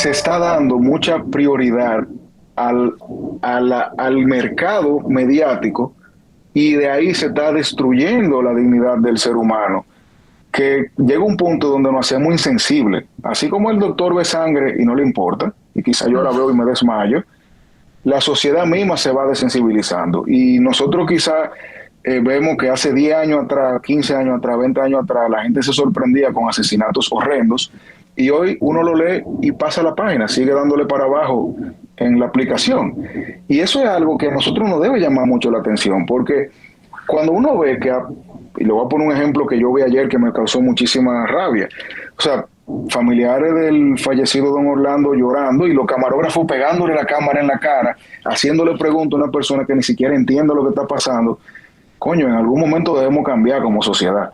se está dando mucha prioridad al, al mercado mediático y de ahí se está destruyendo la dignidad del ser humano, que llega un punto donde nos hacemos insensibles. Así como el doctor ve sangre y no le importa, y quizá yo la veo y me desmayo, la sociedad misma se va desensibilizando. Y nosotros quizá vemos que hace 10 años atrás, 15 años atrás, 20 años atrás, la gente se sorprendía con asesinatos horrendos, y hoy uno lo lee y pasa la página, sigue dándole para abajo en la aplicación. Y eso es algo que a nosotros nos debe llamar mucho la atención, porque cuando uno ve que, y le voy a poner un ejemplo que yo vi ayer que me causó muchísima rabia, o sea, familiares del fallecido don Orlando llorando y los camarógrafos pegándole la cámara en la cara, haciéndole preguntas a una persona que ni siquiera entiende lo que está pasando. Coño, en algún momento debemos cambiar como sociedad.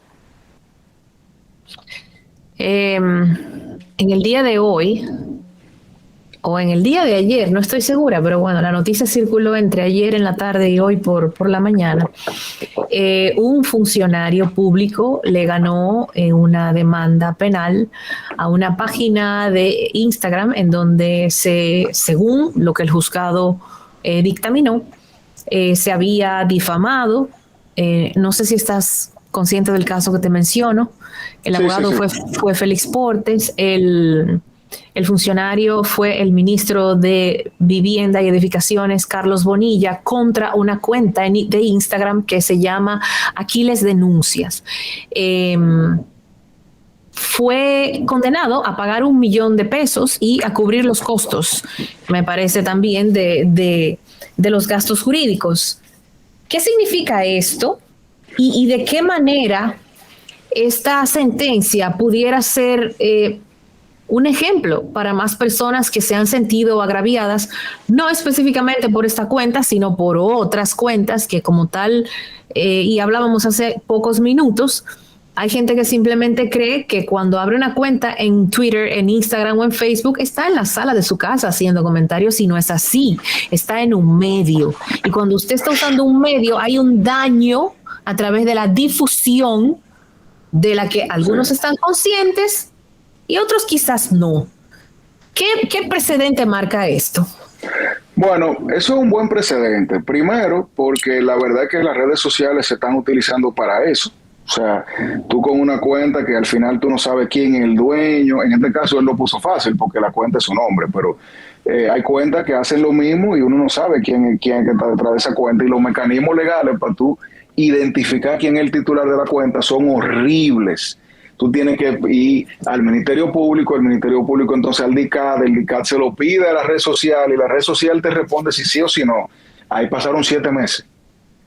En el día de hoy, o en el día de ayer, no estoy segura, pero bueno, la noticia circuló entre ayer en la tarde y hoy por la mañana. Un funcionario público le ganó una demanda penal a una página de Instagram en donde según lo que el juzgado dictaminó, se había difamado. No sé si estás consciente del caso que te menciono. El abogado fue Félix Portes, el funcionario fue el ministro de Vivienda y Edificaciones, Carlos Bonilla, contra una cuenta de Instagram que se llama Aquiles Denuncias. Fue condenado a pagar $1 millón y a cubrir los costos, me parece también, de los gastos jurídicos. ¿Qué significa esto? ¿Y de qué manera esta sentencia pudiera ser un ejemplo para más personas que se han sentido agraviadas, no específicamente por esta cuenta, sino por otras cuentas que como tal, y hablábamos hace pocos minutos, hay gente que simplemente cree que cuando abre una cuenta en Twitter, en Instagram o en Facebook, está en la sala de su casa haciendo comentarios, y no es así, está en un medio. Y cuando usted está usando un medio, hay un daño a través de la difusión de la que algunos están conscientes y otros quizás no. ¿Qué precedente marca esto? Bueno, eso es un buen precedente. Primero, porque la verdad es que las redes sociales se están utilizando para eso. O sea, tú con una cuenta que al final tú no sabes quién es el dueño. En este caso él lo puso fácil porque la cuenta es su nombre, pero hay cuentas que hacen lo mismo y uno no sabe quién es que está detrás de esa cuenta. Y los mecanismos legales para tú identificar quién es el titular de la cuenta son horribles. Tú tienes que ir al Ministerio Público, el Ministerio Público entonces al DICAD, el DICAD se lo pide a la red social y la red social te responde si sí o si no. Ahí pasaron 7 meses.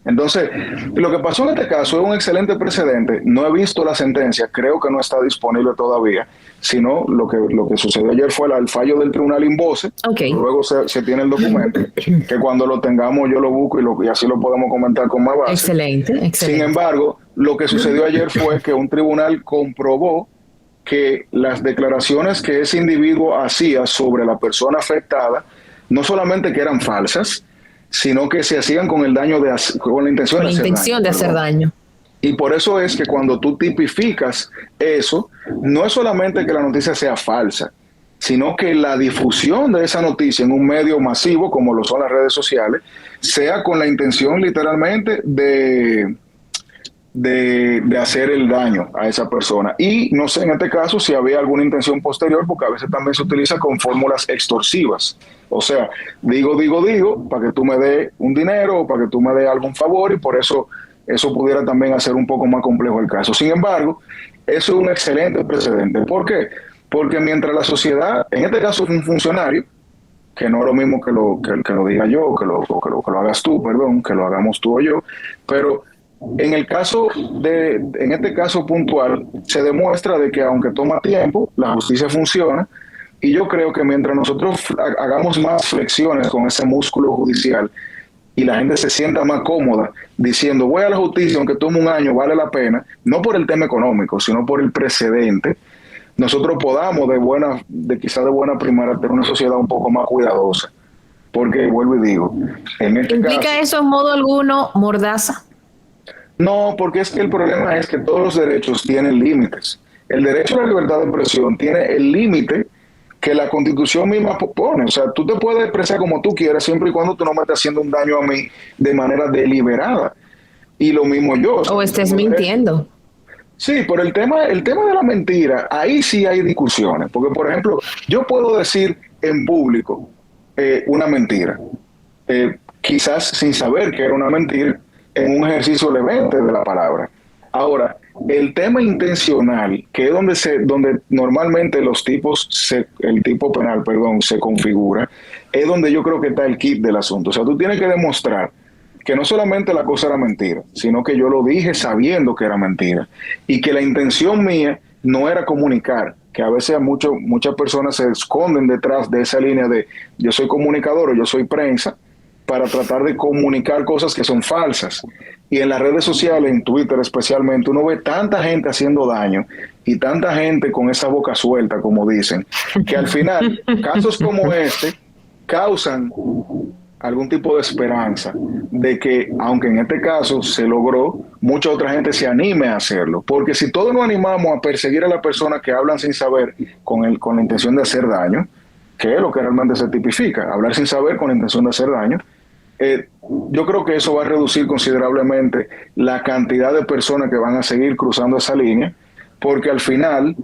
Entonces, lo que pasó en este caso es un excelente precedente. No he visto la sentencia, creo que no está disponible todavía, sino lo que sucedió ayer fue el fallo del tribunal in voce. Okay. Luego se tiene el documento, que cuando lo tengamos yo lo busco y así lo podemos comentar con más base. Excelente. Sin embargo, lo que sucedió ayer fue que un tribunal comprobó que las declaraciones que ese individuo hacía sobre la persona afectada, no solamente que eran falsas, sino que se hacían con con la intención de hacer daño. Y por eso es que cuando tú tipificas eso, no es solamente que la noticia sea falsa, sino que la difusión de esa noticia en un medio masivo, como lo son las redes sociales, sea con la intención literalmente de hacer el daño a esa persona. Y no sé en este caso si había alguna intención posterior, porque a veces también se utiliza con fórmulas extorsivas. O sea, digo, para que tú me des un dinero o para que tú me des algún favor, y por eso pudiera también hacer un poco más complejo el caso. Sin embargo, eso es un excelente precedente. ¿Por qué? Porque mientras la sociedad, en este caso es un funcionario, que no es lo mismo que lo diga yo, que lo hagas tú, perdón, que lo hagamos tú o yo, pero en este caso puntual, se demuestra de que aunque toma tiempo, la justicia funciona, y yo creo que mientras nosotros hagamos más flexiones con ese músculo judicial y la gente se sienta más cómoda diciendo voy a la justicia aunque tome un año, vale la pena, no por el tema económico, sino por el precedente, nosotros podamos quizás de buena primera tener una sociedad un poco más cuidadosa. Porque vuelvo y digo, ¿implica eso en modo alguno mordaza? No, porque es que el problema es que todos los derechos tienen límites. El derecho a la libertad de expresión tiene el límite que la Constitución misma pone. O sea, tú te puedes expresar como tú quieras, siempre y cuando tú no me estés haciendo un daño a mí de manera deliberada. Y lo mismo yo. O estés mintiendo. Sí, pero el tema de la mentira, ahí sí hay discusiones. Porque, por ejemplo, yo puedo decir en público una mentira, quizás sin saber que era una mentira, en un ejercicio levemente de la palabra. Ahora, el tema intencional, que es donde normalmente el tipo penal, perdón, se configura, es donde yo creo que está el kit del asunto. O sea, tú tienes que demostrar que no solamente la cosa era mentira, sino que yo lo dije sabiendo que era mentira y que la intención mía no era comunicar, que a veces muchas personas se esconden detrás de esa línea de yo soy comunicador o yo soy prensa para tratar de comunicar cosas que son falsas. Y en las redes sociales, en Twitter especialmente, uno ve tanta gente haciendo daño y tanta gente con esa boca suelta, como dicen, que al final casos como este causan algún tipo de esperanza de que, aunque en este caso se logró, mucha otra gente se anime a hacerlo. Porque si todos nos animamos a perseguir a las personas que hablan sin saber con la intención de hacer daño, que es lo que realmente se tipifica, hablar sin saber con la intención de hacer daño, yo creo que eso va a reducir considerablemente la cantidad de personas que van a seguir cruzando esa línea, porque al final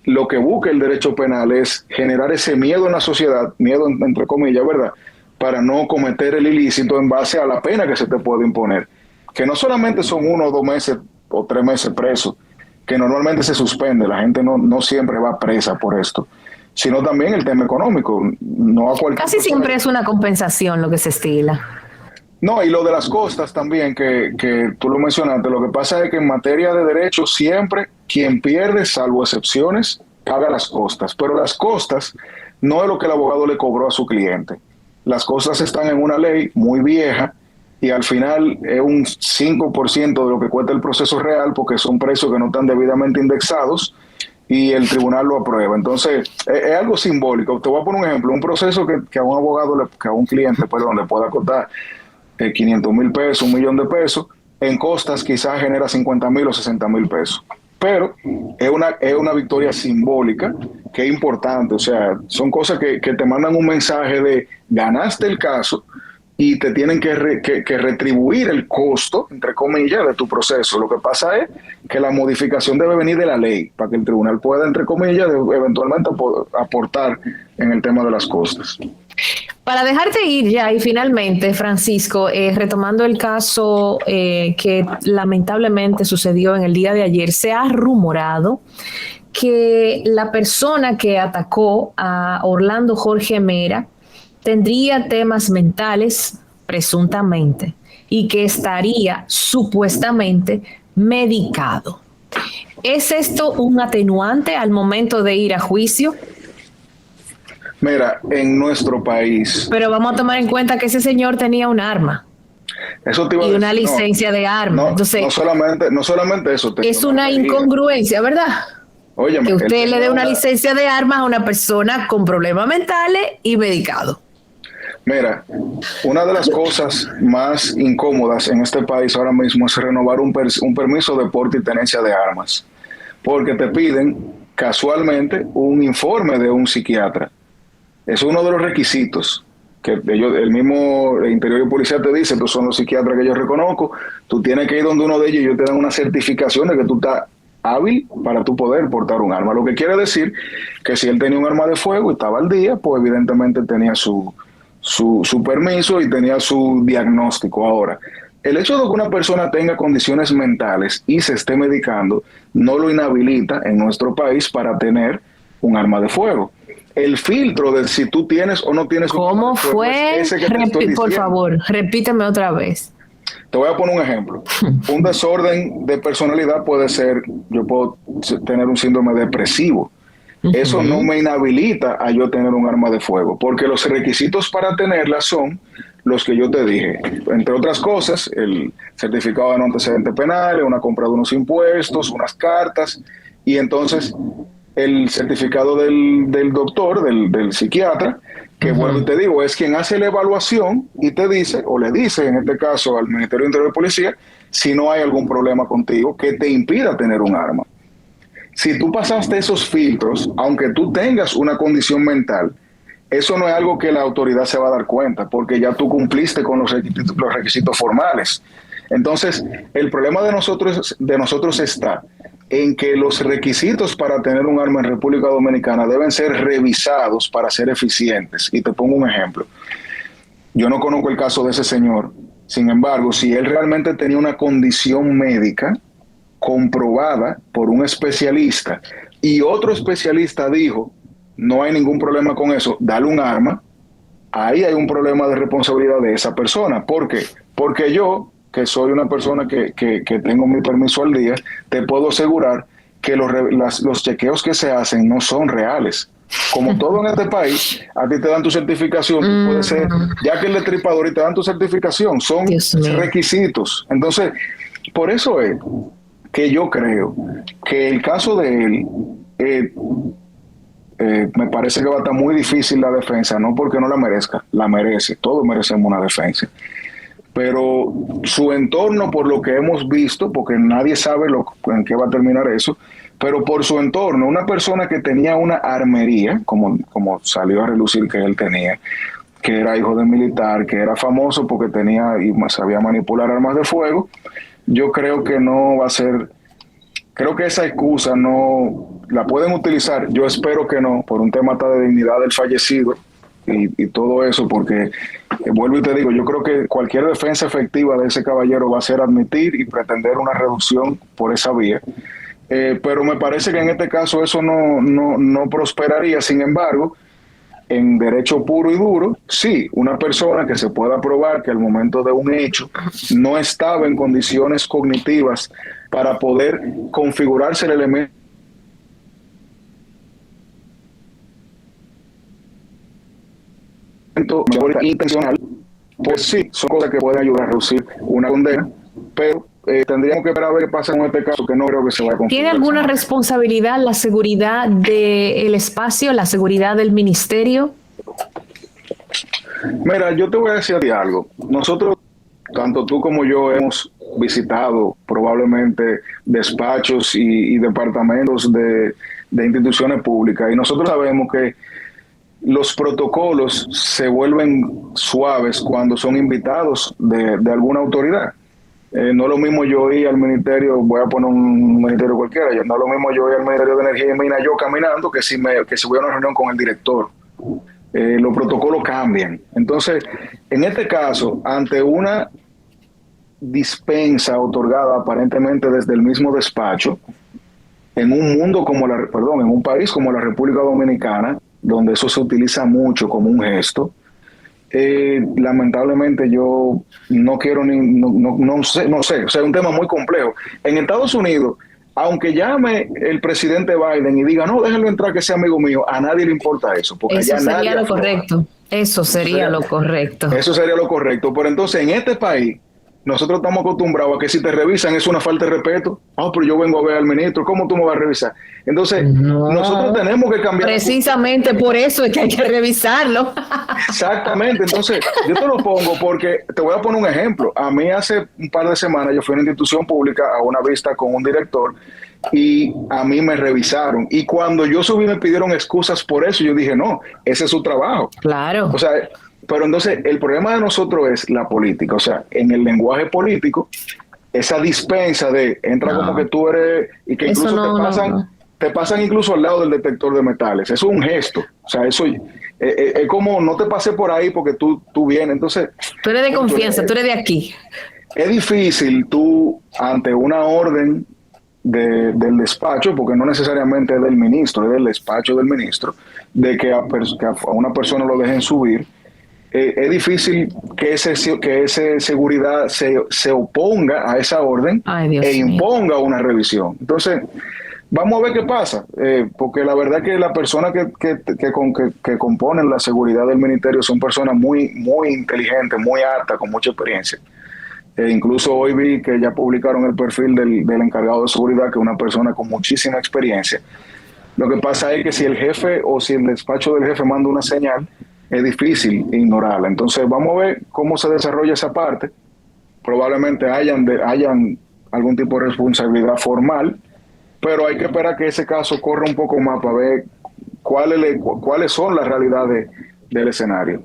lo que busca el derecho penal es generar ese miedo en la sociedad, miedo entre comillas, ¿verdad?, para no cometer el ilícito en base a la pena que se te puede imponer, que no solamente son 1 o 2 meses o 3 meses presos, que normalmente se suspende, la gente no siempre va presa por esto, sino también el tema económico. No a cualquier Casi siempre es una compensación lo que se estila. No, y lo de las costas también, que tú lo mencionaste, lo que pasa es que en materia de derecho siempre quien pierde, salvo excepciones, paga las costas, pero las costas no es lo que el abogado le cobró a su cliente. Las costas están en una ley muy vieja y al final es un 5% de lo que cuesta el proceso real porque son precios que no están debidamente indexados y el tribunal lo aprueba. Entonces, es algo simbólico. Te voy a poner un ejemplo, un proceso que a un abogado, que a un cliente, perdón, le pueda costar 500,000 pesos, 1,000,000 de pesos, en costas quizás genera 50,000 o 60,000 pesos. Pero es una victoria simbólica que es importante. O sea, son cosas que te mandan un mensaje de ganaste el caso y te tienen que retribuir el costo, entre comillas, de tu proceso. Lo que pasa es que la modificación debe venir de la ley para que el tribunal pueda, entre comillas, eventualmente aportar en el tema de las costas. Para dejarte ir ya y finalmente, Francisco, retomando el caso que lamentablemente sucedió en el día de ayer, se ha rumorado que la persona que atacó a Orlando Jorge Mera tendría temas mentales, presuntamente, y que estaría supuestamente medicado. ¿Es esto un atenuante al momento de ir a juicio? Mira, en nuestro país... Pero vamos a tomar en cuenta que ese señor tenía un arma. Eso te iba a y decir, una licencia de arma. Entonces, no solamente eso. Es una incongruencia, ¿verdad? Óyeme, que usted le dé una licencia de armas a una persona con problemas mentales y medicado. Mira, una de las cosas más incómodas en este país ahora mismo es renovar un permiso de porte y tenencia de armas, porque te piden casualmente un informe de un psiquiatra. Es uno de los requisitos que el mismo Interior y Policía te dice, tú son los psiquiatras que yo reconozco, tú tienes que ir donde uno de ellos y ellos te dan una certificación de que tú estás hábil para tú poder portar un arma. Lo que quiere decir que si él tenía un arma de fuego y estaba al día, pues evidentemente tenía su permiso y tenía su diagnóstico. Ahora, el hecho de que una persona tenga condiciones mentales y se esté medicando no lo inhabilita en nuestro país para tener un arma de fuego. El filtro de si tú tienes o no tienes... ¿Cómo fue? Por favor, repíteme otra vez. Te voy a poner un ejemplo. Un desorden de personalidad puede ser, yo puedo tener un síndrome depresivo. Eso no me inhabilita a yo tener un arma de fuego, porque los requisitos para tenerla son los que yo te dije. Entre otras cosas, el certificado de no antecedentes penales, una compra de unos impuestos, unas cartas, y entonces el certificado del doctor, del psiquiatra, que bueno, te digo, es quien hace la evaluación y te dice, o le dice en este caso al Ministerio de Interior y Policía, si no hay algún problema contigo que te impida tener un arma. si tú pasaste esos filtros, aunque tú tengas una condición mental, eso no es algo que la autoridad se va a dar cuenta, porque ya tú cumpliste con los requisitos formales. Entonces, el problema de nosotros está en que los requisitos para tener un arma en República Dominicana deben ser revisados para ser eficientes. Y te pongo un ejemplo. Yo no conozco el caso de ese señor. Sin embargo, si él realmente tenía una condición médica comprobada por un especialista y otro especialista dijo, no hay ningún problema con eso, dale un arma, ahí hay un problema de responsabilidad de esa persona. ¿Por qué? Porque yo, que soy una persona que tengo mi permiso al día, te puedo asegurar que los chequeos que se hacen no son reales. Como todo en este país, a ti te dan tu certificación, tú puedes ser, ya que el destripador y te dan tu certificación, son requisitos. Entonces, por eso es que yo creo que el caso de él, me parece que va a estar muy difícil la defensa, no porque no la merezca, la merece, todos merecemos una defensa. Pero su entorno, por lo que hemos visto, porque nadie sabe en qué va a terminar eso, pero por su entorno, una persona que tenía una armería, como salió a relucir que él tenía, que era hijo de militar, que era famoso porque tenía y sabía manipular armas de fuego, yo creo que no va a ser, creo que esa excusa no la pueden utilizar, yo espero que no, por un tema hasta de dignidad del fallecido y todo eso, porque vuelvo y te digo, yo creo que cualquier defensa efectiva de ese caballero va a ser admitir y pretender una reducción por esa vía. Pero me parece que en este caso eso no prosperaría. Sin embargo, en derecho puro y duro, sí, una persona que se pueda probar que al momento de un hecho no estaba en condiciones cognitivas para poder configurarse el elemento intencional, pues sí, son cosas que pueden ayudar a reducir una condena, pero tendríamos que esperar a ver qué pasa en este caso, que no creo que se vaya a configurar. ¿Tiene alguna responsabilidad la seguridad del espacio, la seguridad del ministerio? Mira, yo te voy a decir a ti algo. Nosotros, tanto tú como yo, hemos visitado probablemente despachos y departamentos de instituciones públicas, y nosotros sabemos que los protocolos se vuelven suaves cuando son invitados de alguna autoridad. No es lo mismo yo ir al ministerio, voy a poner un ministerio cualquiera, no es lo mismo yo ir al Ministerio de Energía y Minas yo caminando que si voy a una reunión con el director. Los protocolos cambian. Entonces, en este caso, ante una dispensa otorgada aparentemente desde el mismo despacho, en un país como la República Dominicana, donde eso se utiliza mucho como un gesto, lamentablemente yo no quiero no sé, o sea, es un tema muy complejo. En Estados Unidos, aunque llame el presidente Biden y diga, no, déjenlo entrar que sea amigo mío, a nadie le importa eso. Porque eso sería lo correcto. Eso sería lo correcto. Eso sería lo correcto. Pero entonces, en este país, nosotros estamos acostumbrados a que si te revisan es una falta de respeto. Pero yo vengo a ver al ministro, ¿cómo tú me vas a revisar? Entonces, nosotros tenemos que cambiar. Precisamente por eso es que hay que revisarlo. Exactamente. Entonces, yo te lo pongo porque te voy a poner un ejemplo. A mí hace un par de semanas yo fui a una institución pública a una vista con un director y a mí me revisaron. Y cuando yo subí me pidieron excusas por eso. Yo dije, no, ese es su trabajo. Claro. O sea, pero entonces el problema de nosotros es la política. O sea, en el lenguaje político, esa dispensa de entra como que tú eres y que incluso te pasan incluso al lado del detector de metales. Eso es un gesto. O sea, eso es como no te pasé por ahí porque tú vienes. Entonces, tú eres de confianza, tú eres de aquí. Es difícil tú, ante una orden del despacho, porque no necesariamente es del ministro, es del despacho del ministro, de que a una persona lo dejen subir. Es difícil que ese seguridad se oponga a esa orden imponga una revisión. Entonces, vamos a ver qué pasa, porque la verdad que las personas que componen la seguridad del ministerio son personas muy, muy inteligentes, muy aptas, con mucha experiencia. Incluso hoy vi que ya publicaron el perfil del encargado de seguridad, que es una persona con muchísima experiencia. Lo que pasa es que si el jefe o si el despacho del jefe manda una señal, es difícil ignorarla. Entonces vamos a ver cómo se desarrolla esa parte. Probablemente hayan algún tipo de responsabilidad formal, pero hay que esperar que ese caso corra un poco más para ver cuáles son las realidades del escenario.